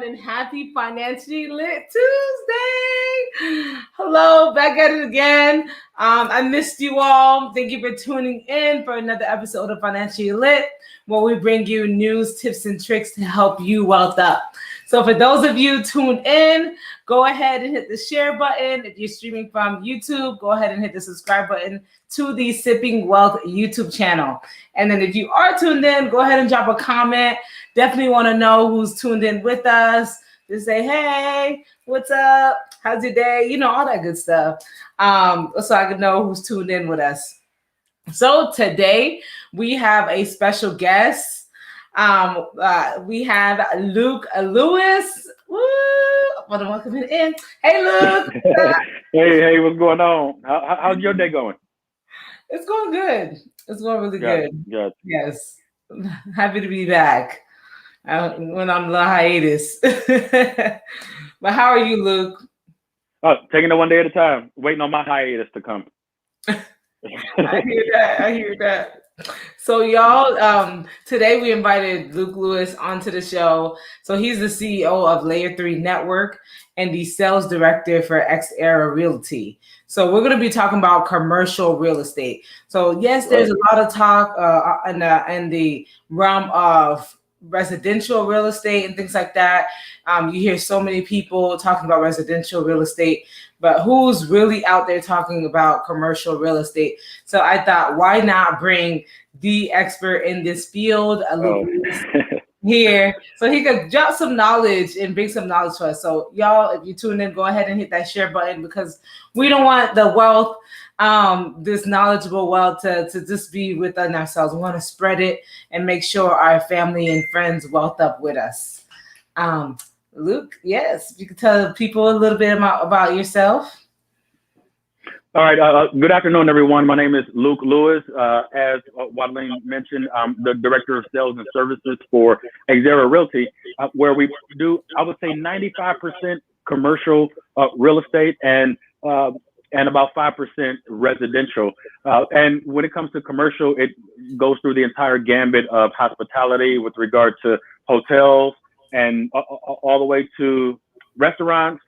and happy Financially Lit Tuesday. Hello, back at it again. I missed you all. Thank you for tuning in for another episode of Financially Lit, where we bring you news, tips, and tricks to help you wealth up. So for those of you tuned in, go ahead and hit the share button. If you're streaming from YouTube, go ahead and hit the subscribe button to the Sipping Wealth YouTube channel. And then if you are tuned in, go ahead and drop a comment. Definitely want to know who's tuned in with us. Just say, hey, what's up? How's your day? You know, all that good stuff. So I can know who's tuned in with us. So today we have a special guest. We have Luke Lewis. Woo! I want to welcome him in. Hey, Luke. Hey, what's going on? How's your day going? It's going good. It's going really good. Good. Yes. Happy to be back when I'm on the hiatus. But how are you, Luke? Taking it one day at a time. Waiting on my hiatus to come. I hear that. So y'all, today we invited Luke Lewis onto the show. So he's the CEO of Layer 3 Network and the sales director for X-Era Realty. So we're going to be talking about commercial real estate. So yes, there's a lot of talk in the realm of residential real estate and things like that. You hear so many people talking about residential real estate, but who's really out there talking about commercial real estate? So I thought, why not bring the expert in this field, Luke, here, so he could drop some knowledge and bring some knowledge to us. So y'all, if you tune in, go ahead and hit that share button, because we don't want the wealth, this knowledgeable wealth to just be within ourselves. We want to spread it and make sure our family and friends wealth up with us. Luke, yes, you can tell people a little bit about yourself. All right. Good afternoon, everyone. My name is Luke Lewis. As Wadleen mentioned, I'm the Director of Sales and Services for X-Era Realty, where we do, I would say, 95% commercial real estate and about 5% residential. And when it comes to commercial, it goes through the entire gambit of hospitality with regard to hotels and all the way to restaurants,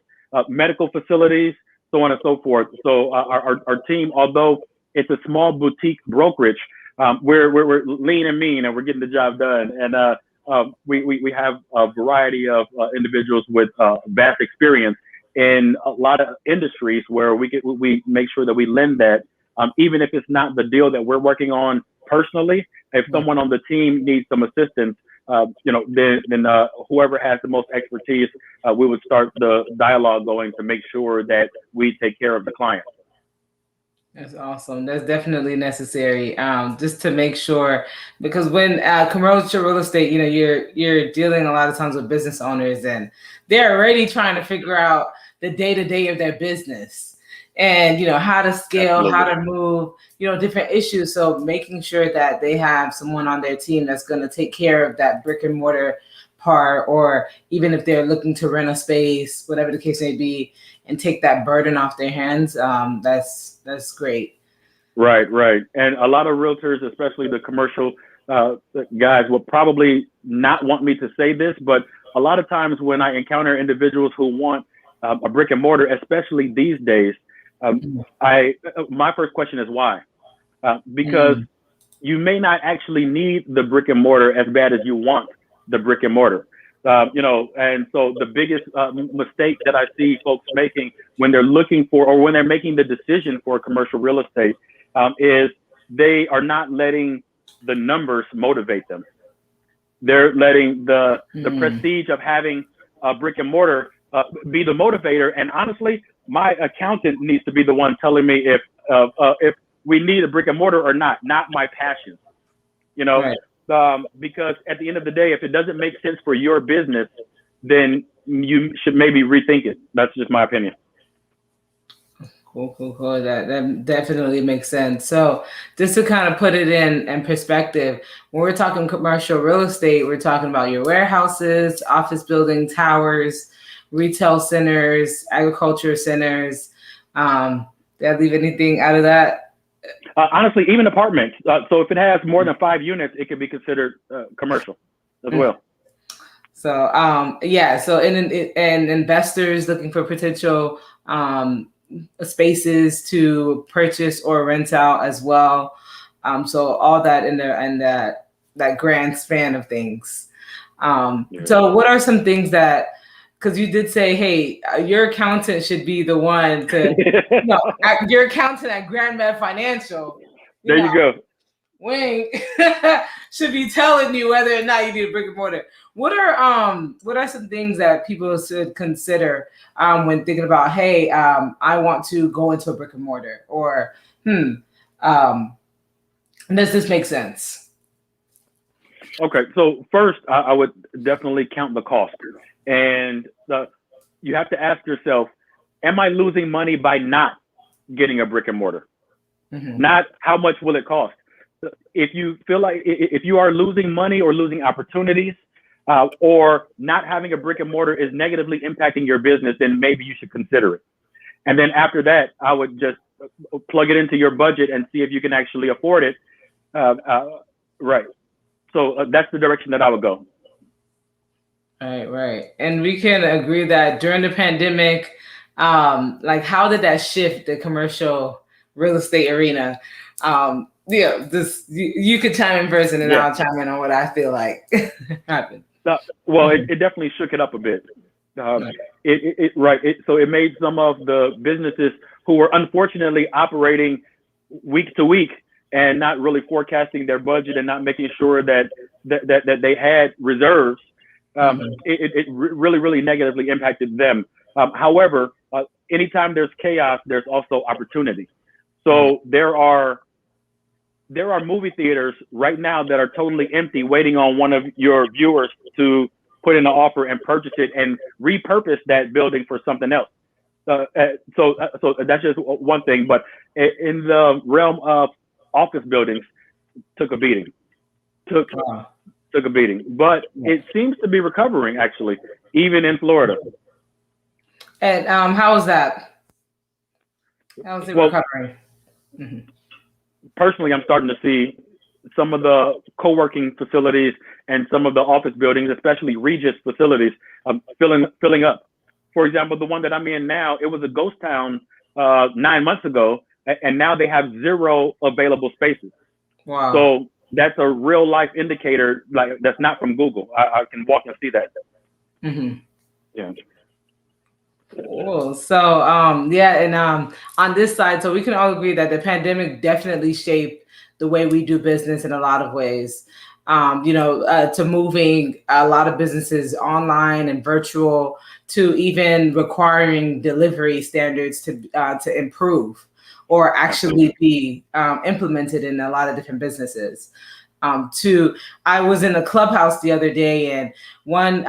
medical facilities, so on and so forth. So our team, although it's a small boutique brokerage, we're lean and mean, and we're getting the job done. And we have a variety of individuals with vast experience in a lot of industries where we make sure that we lend that, even if it's not the deal that we're working on personally. If someone on the team needs some assistance, then whoever has the most expertise, we would start the dialogue going to make sure that we take care of the client. That's awesome. That's definitely necessary, just to make sure, because when commercial real estate, you're dealing a lot of times with business owners, and they're already trying to figure out the day-to-day of their business and, how to scale, Absolutely. how to move, different issues. So making sure that they have someone on their team that's going to take care of that brick and mortar part, or even if they're looking to rent a space, whatever the case may be, and take that burden off their hands. That's great. Right. And a lot of realtors, especially the commercial guys, will probably not want me to say this, but a lot of times when I encounter individuals who want a brick and mortar, especially these days, my first question is why? Because you may not actually need the brick and mortar as bad as you want the brick and mortar. And so the biggest mistake that I see folks making when they're looking for, or when they're making the decision for commercial real estate, is they are not letting the numbers motivate them. They're letting the prestige of having a brick and mortar be the motivator. And honestly, my accountant needs to be the one telling me if we need a brick and mortar or not my passion, right. Because at the end of the day, if it doesn't make sense for your business, then you should maybe rethink it. That's just my opinion. Cool. That definitely makes sense. So just to kind of put it in perspective, when we're talking commercial real estate, we're talking about your warehouses, office building, towers, retail centers, agriculture centers. Did I leave anything out of that? Honestly, even apartments. So if it has more than 5 units, it can be considered commercial as well. So yeah, so and investors looking for potential spaces to purchase or rent out as well. So all that in there and that grand span of things. So what are some things that, because you did say, hey, your accountant should be the one to, your accountant at Grand Med Financial, there you go. Wing should be telling you whether or not you need a brick and mortar. What are some things that people should consider when thinking about, hey, I want to go into a brick and mortar, or um, does this make sense? Okay, so first, I would definitely count the cost, and you have to ask yourself, am I losing money by not getting a brick and mortar? Mm-hmm. Not how much will it cost. If you feel like if you are losing money or losing opportunities, or not having a brick and mortar is negatively impacting your business, then maybe you should consider it. And then after that, I would just plug it into your budget and see if you can actually afford it. Right. So that's the direction that I would go. Right. And we can agree that during the pandemic, like how did that shift the commercial real estate arena? You could chime in first, and then I'll chime in on what I feel like happened. Well, it definitely shook it up a bit. So it made some of the businesses who were unfortunately operating week to week and not really forecasting their budget and not making sure that they had reserves. It really negatively impacted them. However, anytime there's chaos, there's also opportunity. So there are movie theaters right now that are totally empty, waiting on one of your viewers to put in an offer and purchase it and repurpose that building for something else. So that's just one thing. But in the realm of office buildings, took a beating. Took a beating. But it seems to be recovering, actually, even in Florida. And how is that? How is it recovering? Mm-hmm. Personally, I'm starting to see some of the co-working facilities and some of the office buildings, especially Regis facilities, filling up. For example, the one that I'm in now, it was a ghost town 9 months ago, and now they have 0 available spaces. Wow. So that's a real life indicator, like that's not from Google. I can walk and see that. Mm-hmm. Yeah. Cool. So and on this side, so we can all agree that the pandemic definitely shaped the way we do business in a lot of ways. To moving a lot of businesses online and virtual, to even requiring delivery standards to improve or actually be implemented in a lot of different businesses. I was in a clubhouse the other day, and one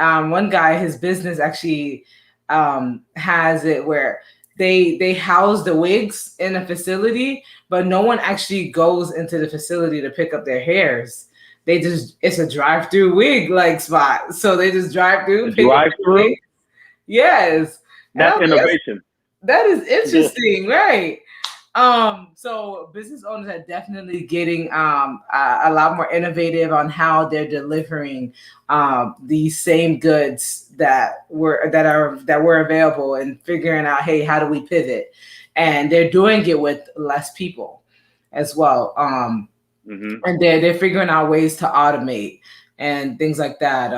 guy, his business actually has it where they house the wigs in a facility, but no one actually goes into the facility to pick up their hairs. It's a drive-through wig like spot, so they just drive through. Drive-through. Yes, that's innovation. That is interesting, right? So business owners are definitely getting a lot more innovative on how they're delivering these same goods that were available, and figuring out, hey, how do we pivot? And they're doing it with less people as well. And they're figuring out ways to automate and things like that.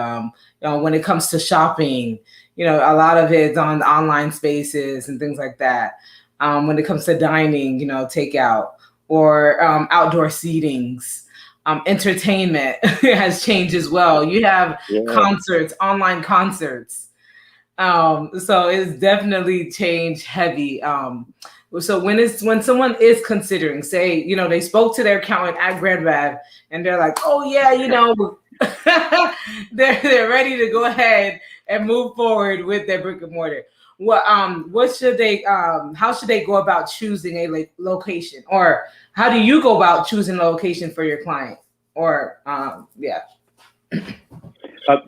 When it comes to shopping, a lot of it's on online spaces and things like that. When it comes to dining, takeout or outdoor seatings, entertainment has changed as well. You have concerts, online concerts. So it's definitely changed heavy. So when someone is considering, say, they spoke to their accountant at Grand Med and they're like, oh yeah, they're ready to go ahead and move forward with their brick and mortar. What should they? How should they go about choosing a location, or how do you go about choosing a location for your client? Or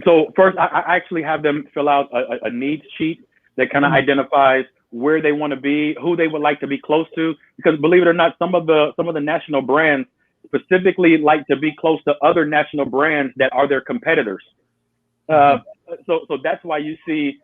So first, I actually have them fill out a needs sheet that kind of identifies where they want to be, who they would like to be close to. Because believe it or not, some of the national brands specifically like to be close to other national brands that are their competitors. So that's why you see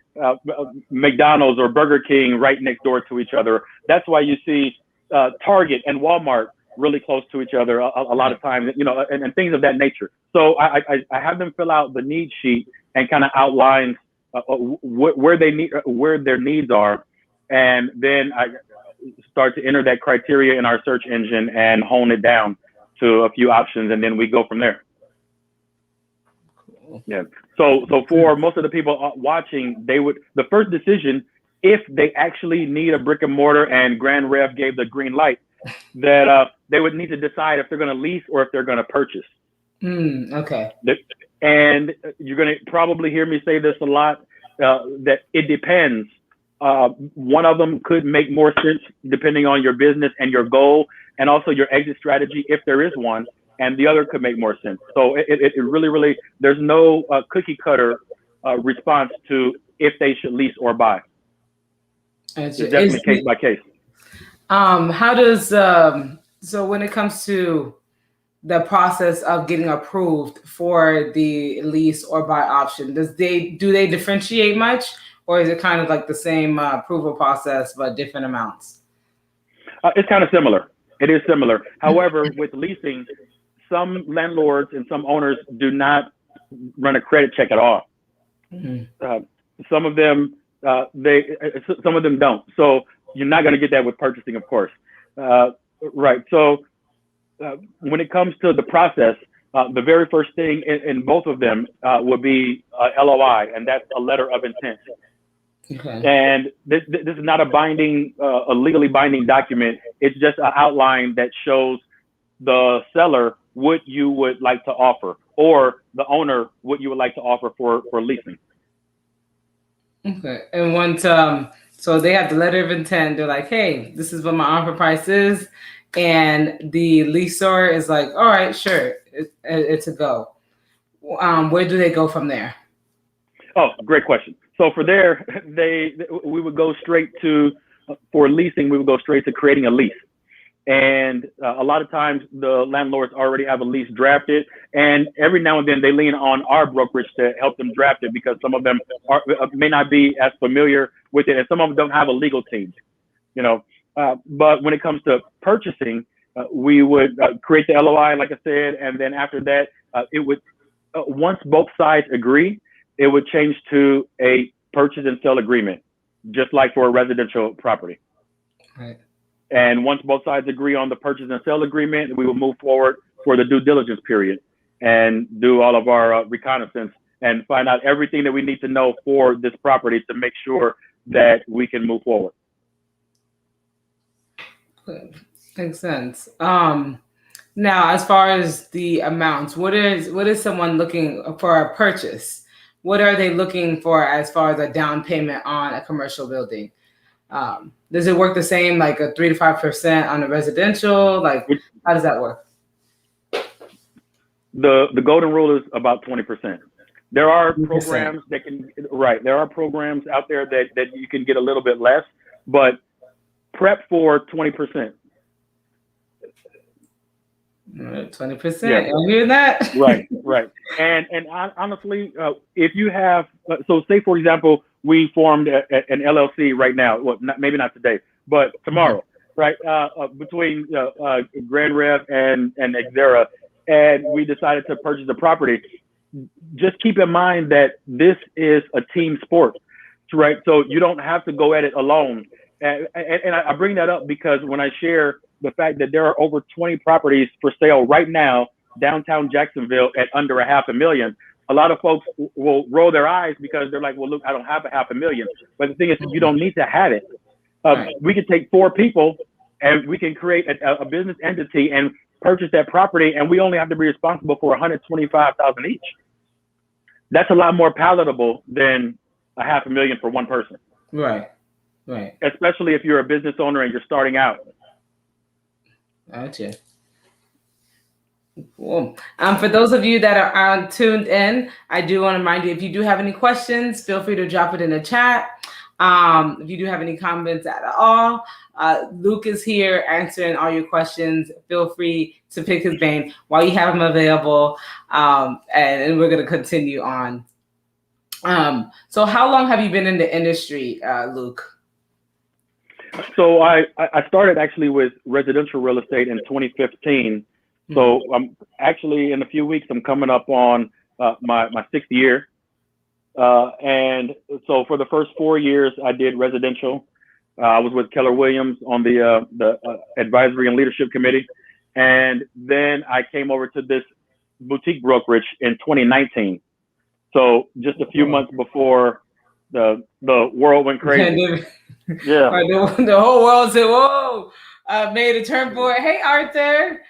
McDonald's or Burger King right next door to each other. That's why you see Target and Walmart really close to each other a lot of times, and things of that nature. So I have them fill out the need sheet and kind of outline where their needs are, and then I start to enter that criteria in our search engine and hone it down to a few options, and then we go from there. Yeah. So for most of the people watching, the first decision, if they actually need a brick and mortar and Grand Rev gave the green light, that they would need to decide if they're going to lease or if they're going to purchase. Okay. And you're going to probably hear me say this a lot, that it depends. One of them could make more sense depending on your business and your goal, and also your exit strategy, if there is one, and the other could make more sense. So it really, there's no cookie cutter response to if they should lease or buy. It's definitely case by case. How does, so when it comes to the process of getting approved for the lease or buy option, do they differentiate much, or is it kind of like the same approval process but different amounts? It's kind of similar. It is similar. However, with leasing, some landlords and some owners do not run a credit check at all. Some of them don't. So you're not going to get that with purchasing, of course. Right. So when it comes to the process, the very first thing in both of them would be LOI, and that's a letter of intent. Okay. And this is not a legally binding document. It's just an outline that shows the seller what you would like to offer, or the owner what you would like to offer for leasing. Okay. And once so they have the letter of intent, they're like, hey, this is what my offer price is, and the leaser is like, all right, sure, it's a go. Where do they go from there? Oh, great question. So for there, we would go straight to, for leasing, we would go straight to creating a lease. And a lot of times the landlords already have a lease drafted, and every now and then they lean on our brokerage to help them draft it, because some of them may not be as familiar with it, and some of them don't have a legal team, but when it comes to purchasing, we would create the LOI, like I said, and then after that, it would, once both sides agree, it would change to a purchase and sale agreement, just like for a residential property. Right. And once both sides agree on the purchase and sale agreement, we will move forward for the due diligence period and do all of our reconnaissance and find out everything that we need to know for this property to make sure that we can move forward. Makes sense. Now, as far as the amounts, what is someone looking for a purchase? What are they looking for as far as a down payment on a commercial building? Does it work the same, like a 3 to 5% on a residential? Like, how does that work? The golden rule is about 20%. There are programs that can, right. There are programs out there that you can get a little bit less, but prep for 20%. 20%. Yeah. You hear that? Right. And honestly, if you have, so say for example, we formed an LLC right now. Well, maybe not today, but tomorrow, right? Between Grand Rev and Xera, and we decided to purchase the property. Just keep in mind that this is a team sport, right? So you don't have to go at it alone. And I bring that up because when I share the fact that there are over 20 properties for sale right now, downtown Jacksonville, at under $500,000, a lot of folks will roll their eyes because they're like, well, look, I don't have $500,000. But the thing is, you don't need to have it. We can take 4 people and we can create a business entity and purchase that property, and we only have to be responsible for $125,000 each. That's a lot more palatable than $500,000 for one person. Right. Especially if you're a business owner and you're starting out. Gotcha. Cool. For those of you that are tuned in, I do want to remind you, if you do have any questions, feel free to drop it in the chat. If you do have any comments at all, Luke is here answering all your questions. Feel free to pick his brain while you have him available, and we're going to continue on. So how long have you been in the industry, Luke? So I started actually with residential real estate in 2015. So I'm actually in a few weeks I'm coming up on my sixth year. And so for the first 4 years I did residential. I was with Keller Williams on the advisory and leadership committee, and then I came over to this boutique brokerage in 2019. So just a few months before the world went crazy. Yeah. The whole world said, "Whoa!" Made a turn for it. Hey, Arthur,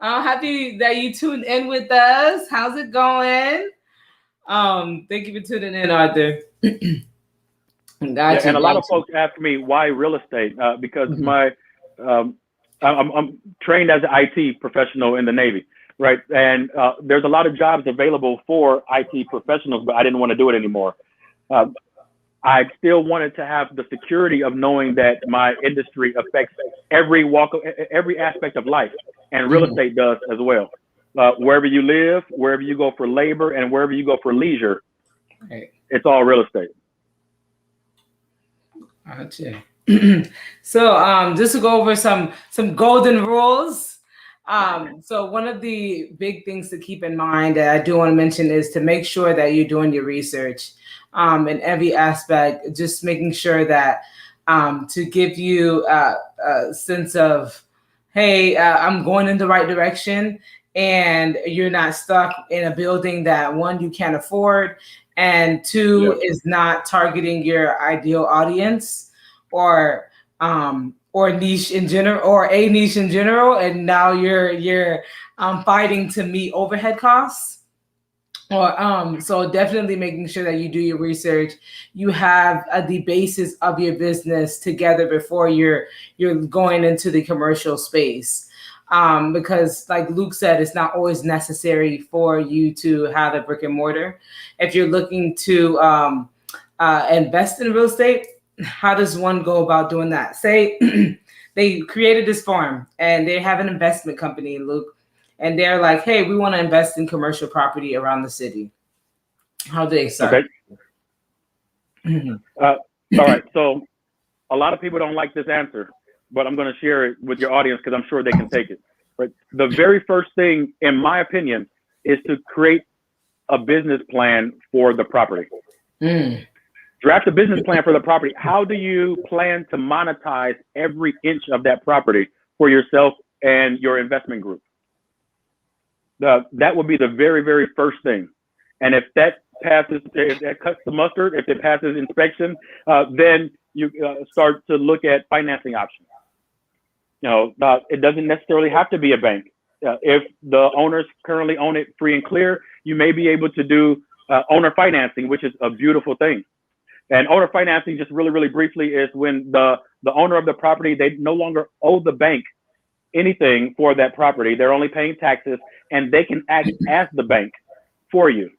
I'm happy that you tuned in with us. How's it going? Thank you for tuning in, Arthur. Yeah, and a lot of folks ask me why real estate because I'm trained as an IT professional in the Navy, right? And there's a lot of jobs available for IT professionals, but I didn't want to do it anymore. I still wanted to have the security of knowing that my industry affects every every aspect of life, and real estate does as well. Wherever you live, wherever you go for labor, and wherever you go for leisure, it's all real estate. Gotcha. So just to go over some golden rules. So one of the big things to keep in mind that I do want to mention is to make sure that you're doing your research in every aspect, just making sure that to give you a sense of, hey, I'm going in the right direction, and you're not stuck in a building that, one, you can't afford, and two, is not targeting your ideal audience or niche in general, or a niche in general, and now you're fighting to meet overhead costs. Or so definitely making sure that you do your research, you have the basis of your business together before you're going into the commercial space. Because like Luke said, it's not always necessary for you to have a brick and mortar. If you're looking to invest in real estate, how does one go about doing that? Say they created this farm and they have an investment company, Luke, and they're like, hey, we want to invest in commercial property around the city. How do they start? Okay. All right. So a lot of people don't like this answer, but I'm going to share it with your audience because I'm sure they can take it. Right. The very first thing, in my opinion, is to create a business plan for the property. Draft a business plan for the property. How do you plan to monetize every inch of that property for yourself and your investment group? That would be the very, very first thing. And if that passes, if that cuts the mustard, if it passes inspection, then you start to look at financing options. It doesn't necessarily have to be a bank. If the owners currently own it free and clear, you may be able to do owner financing, which is a beautiful thing. And owner financing, just really, really briefly, is when the owner of the property, they no longer owe the bank anything for that property. They're only paying taxes, and they can act as the bank for you.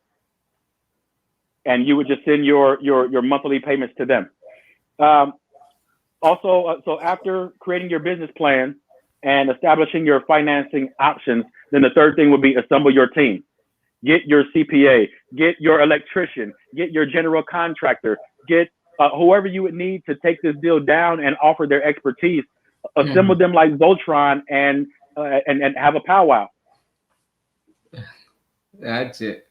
And you would just send your monthly payments to them. Also, so after creating your business plan and establishing your financing options, then the third thing would be assemble your team. Get your CPA, get your electrician, get your general contractor, get whoever you would need to take this deal down and offer their expertise. Assemble them like Voltron and have a powwow. That's it.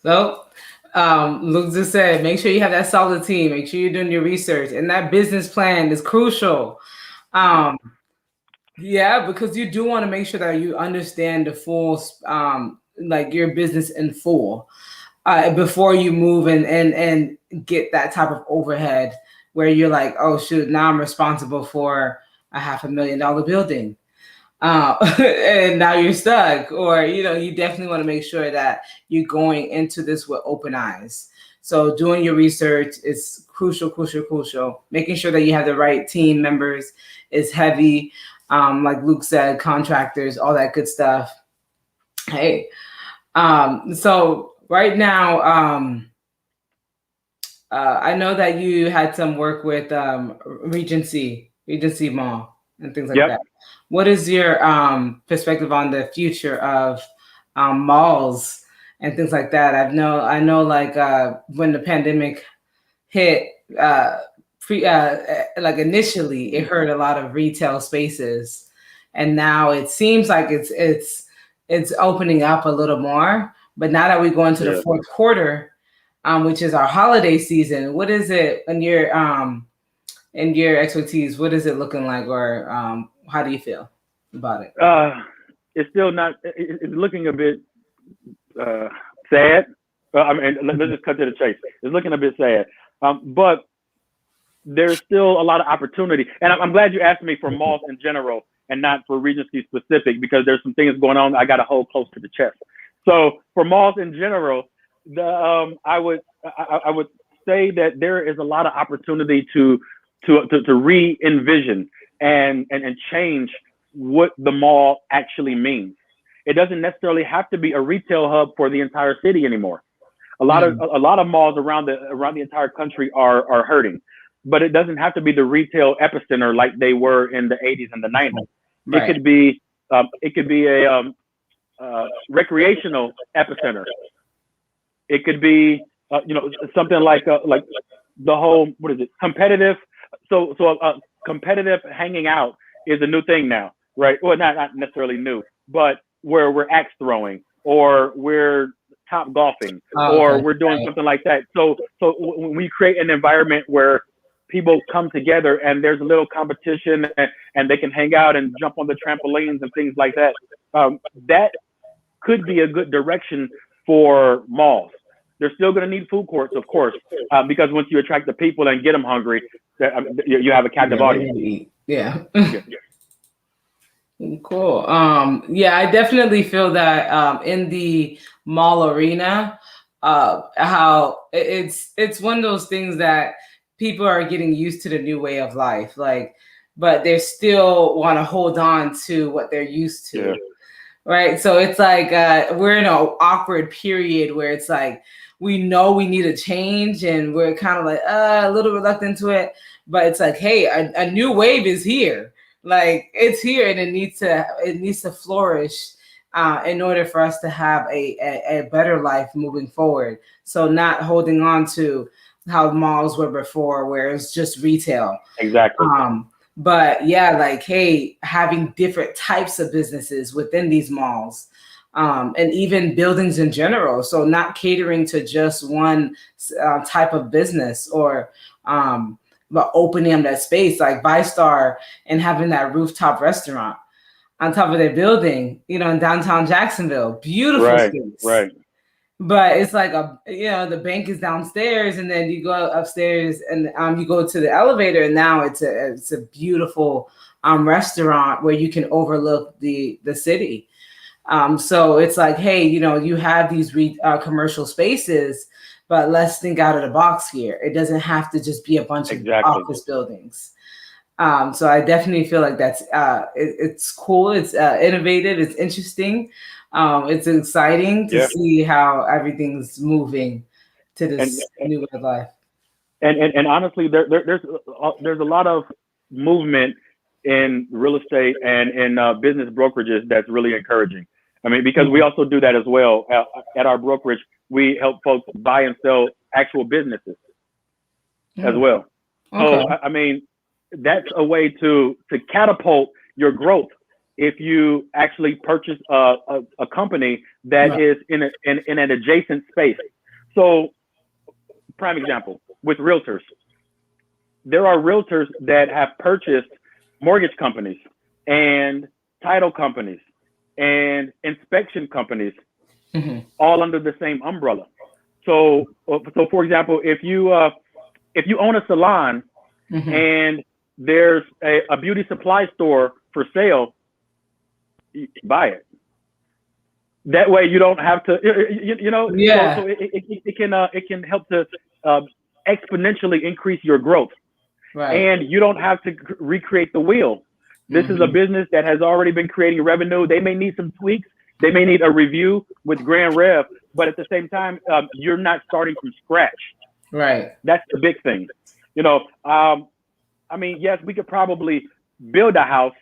So, Luke just said, make sure you have that solid team. Make sure you're doing your research, and that business plan is crucial. Yeah, because you do want to make sure that you understand the full, like your business in full, before you move and get that type of overhead where you're like, oh shoot, now I'm responsible for a $500,000 building. And now you're stuck, or you definitely want to make sure that you're going into this with open eyes. So doing your research is crucial. Making sure that you have the right team members is heavy. Like Luke said, contractors, all that good stuff. Hey, so right now, I know that you had some work with Regency Mall and things like that. What is your perspective on the future of malls and things like that. I know like when the pandemic hit, like initially it hurt a lot of retail spaces, and now it seems like it's opening up a little more. But now that we go into the fourth quarter, which is our holiday season, what is it in your expertise? What is it looking like, or how do you feel about it? It's still not. It's looking a bit sad. I mean, let's just cut to the chase. It's looking a bit sad, but there's still a lot of opportunity. And I'm glad you asked me for malls in general and not for Regency specific, because there's some things going on I got to hold close to the chest. So for malls in general, I would say that there is a lot of opportunity to re-envision and change what the mall actually means. It doesn't necessarily have to be a retail hub for the entire city anymore. A lot of malls around the entire country are hurting, but it doesn't have to be the retail epicenter like they were in the 80s and the 90s. Right. It could be a recreational epicenter. It could be something like the whole, what is it, competitive. So competitive hanging out is a new thing now, right? Well, not necessarily new, but where we're axe throwing or we're top golfing or we're doing something like that. So when we create an environment where people come together and there's a little competition and they can hang out and jump on the trampolines and things like that, that could be a good direction for malls. They're still going to need food courts, of course, because once you attract the people and get them hungry, you have a captive audience. Yeah. Cool. Yeah, I definitely feel that in the mall arena, how it's one of those things that people are getting used to the new way of life, but they still want to hold on to what they're used to. Yeah. Right. So it's like we're in an awkward period where it's like we know we need a change and we're kind of like a little reluctant to it. But it's like, hey, a new wave is here. Like it's here and it needs to flourish in order for us to have a better life moving forward. So not holding on to how malls were before, where it's just retail. Exactly. But yeah, like, hey, having different types of businesses within these malls, and even buildings in general. So not catering to just one type of business, or but opening up that space like ViStar and having that rooftop restaurant on top of their building, in downtown Jacksonville. Beautiful space. Right. But it's like the bank is downstairs, and then you go upstairs, and you go to the elevator, and now it's a beautiful restaurant where you can overlook the city. So it's like, hey, you have these commercial spaces, but let's think out of the box here. It doesn't have to just be a bunch of office buildings. So I definitely feel like that's it's cool. It's innovative. It's interesting. It's exciting to see how everything's moving to this new way of life. And honestly, there's a lot of movement in real estate and in business brokerages that's really encouraging. I mean, because we also do that as well at our brokerage. We help folks buy and sell actual businesses as well. Okay. So I mean, that's a way to catapult your growth. If you actually purchase a company that is in an adjacent space. So prime example with realtors, there are realtors that have purchased mortgage companies and title companies and inspection companies, all under the same umbrella. So for example, if you own a salon and there's a beauty supply store for sale, buy it. That way you don't have to, Yeah. So it can help to exponentially increase your growth. Right. And you don't have to recreate the wheel. This is a business that has already been creating revenue. They may need some tweaks. They may need a review with Grand Rev, but at the same time, you're not starting from scratch. Right. That's the big thing. I mean, yes, we could probably build a house,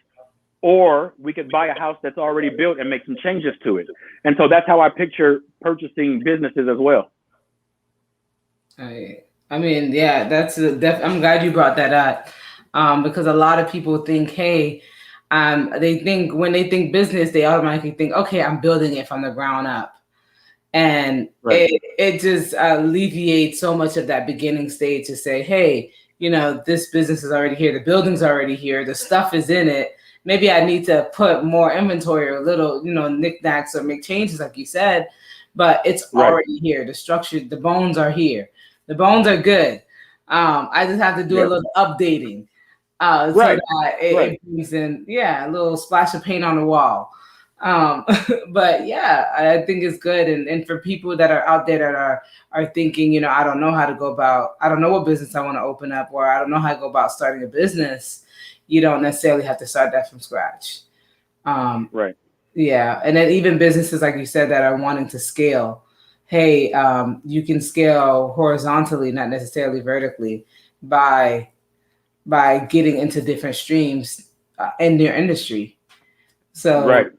or we could buy a house that's already built and make some changes to it. And so that's how I picture purchasing businesses as well. I mean, yeah, that's I'm glad you brought that up, because a lot of people think, hey, they think when they think business, they automatically think, okay, I'm building it from the ground up, and Right. it just alleviates so much of that beginning stage to say, hey, this business is already here, the building's already here, the stuff is in it. Maybe I need to put more inventory or little, knickknacks or make changes, like you said, but it's already here. The structure, the bones are here. The bones are good. I just have to do a little updating, so that it brings in, a little splash of paint on the wall. But yeah, I think it's good. And for people that are out there that are thinking, I don't know how to go about, I don't know what business I want to open up, or I don't know how to go about starting a business, you don't necessarily have to start that from scratch. Right. Yeah. And then even businesses, like you said, that are wanting to scale, hey, you can scale horizontally, not necessarily vertically, by getting into different streams in your industry. So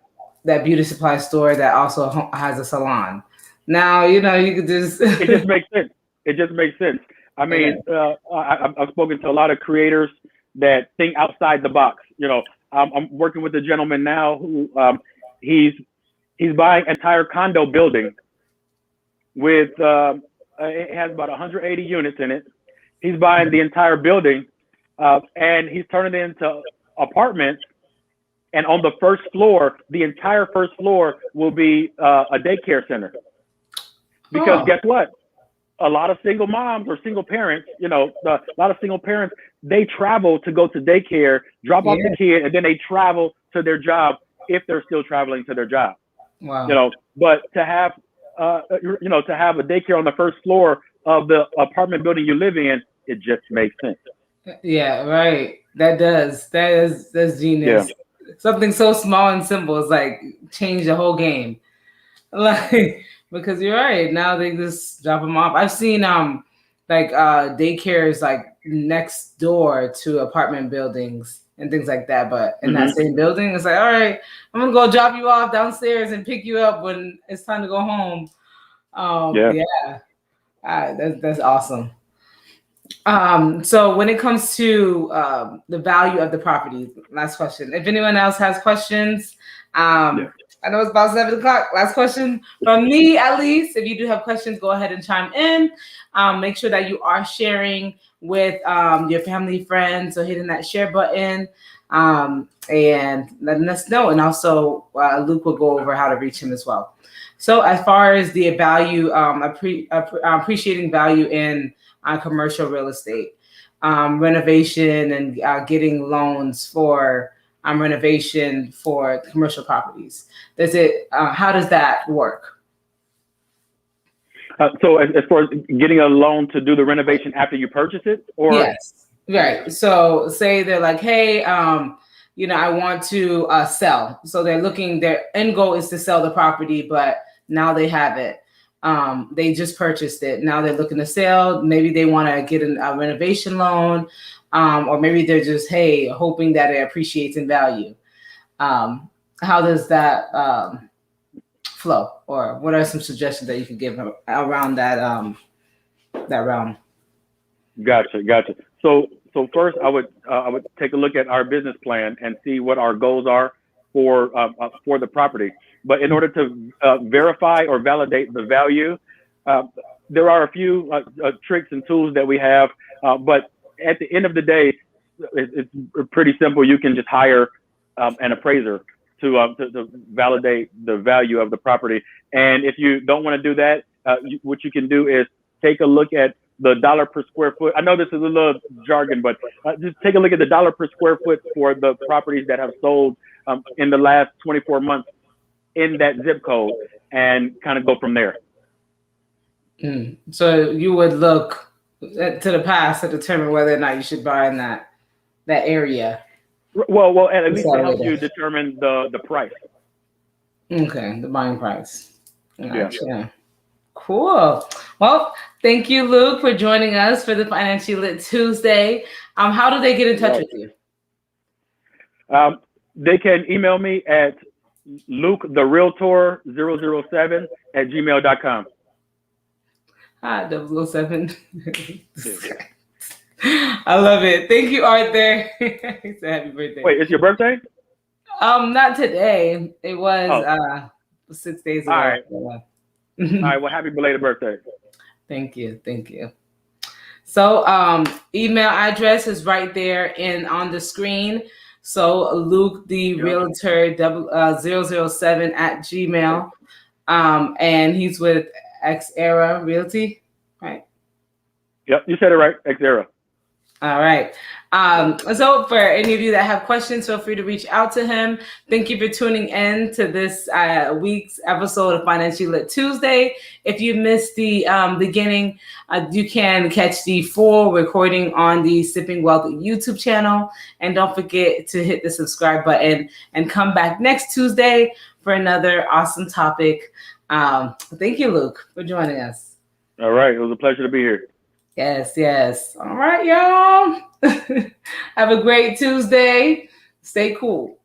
that beauty supply store that also has a salon. Now, you could just... It just makes sense. It just makes sense. I mean, I've spoken to a lot of creators that think outside the box. I'm working with a gentleman now who he's buying an entire condo building with it has about 180 units in it. He's buying the entire building, and he's turning it into apartments. And on the first floor, the entire first floor will be a daycare center. Because guess what? A lot of single moms or single parents, a lot of single parents, they travel to go to daycare, drop off the kid, and then they travel to their job if they're still traveling to their job. Wow. But to have, to have a daycare on the first floor of the apartment building you live in, it just makes sense. Yeah, right. That does. That's genius. Yeah. Something so small and simple is like change the whole game. Like, because you're right. Now they just drop them off. I've seen daycares like next door to apartment buildings and things like that. But in that same building, it's like, all right, I'm gonna go drop you off downstairs and pick you up when it's time to go home. That's awesome. So when it comes to the value of the property, last question. If anyone else has questions, I know it's about 7 o'clock. Last question from me, at least. If you do have questions, go ahead and chime in. Make sure that you are sharing with your family, friends, or hitting that share button and letting us know. And also, Luke will go over how to reach him as well. So as far as the value, appreciating value in commercial real estate, renovation, and getting loans for renovation for commercial properties. How does that work? So as far as getting a loan to do the renovation after you purchase it? Or yes, right. So say they're like, hey, I want to sell. So they're looking, their end goal is to sell the property, but now they have it. They just purchased it. Now they're looking to sell. Maybe they want to get a renovation loan, or maybe they're just, hey, hoping that it appreciates in value. How does that flow? Or what are some suggestions that you could give around that realm? Gotcha. So first, I would take a look at our business plan and see what our goals are for the property. But in order to verify or validate the value, there are a few tricks and tools that we have. But at the end of the day, it's pretty simple. You can just hire an appraiser to validate the value of the property. And if you don't want to do that, what you can do is take a look at the dollar per square foot. I know this is a little jargon, but just take a look at the dollar per square foot for the properties that have sold in the last 24 months in that zip code, and kind of go from there. So you would look to the past to determine whether or not you should buy in that area. Well, at least to help you determine the price. Okay, the buying price. Gotcha. Yeah. Cool. Well, thank you, Luke, for joining us for the Financially Lit Tuesday. How do they get in touch with you? They can email me at luketherealtor007 @gmail.com. 007. Yeah. I love it. Thank you, Arthur. Happy birthday. Wait, it's your birthday? Not today. It was Oh. 6 days All ago. right. All right. Well, happy belated birthday. Thank you. Thank you. So email address is right there and on the screen. So Luke the Yep. Realtor 007 @gmail. And he's with X Era Realty, right? Yep. You said it right. Xera. All right. So for any of you that have questions, feel free to reach out to him. Thank you for tuning in to this week's episode of Financially Lit Tuesday. If you missed the beginning, you can catch the full recording on the Sipping Wealth YouTube channel. And don't forget to hit the subscribe button and come back next Tuesday for another awesome topic. Thank you, Luke, for joining us. All right. It was a pleasure to be here. Yes. All right, y'all. Have a great Tuesday. Stay cool.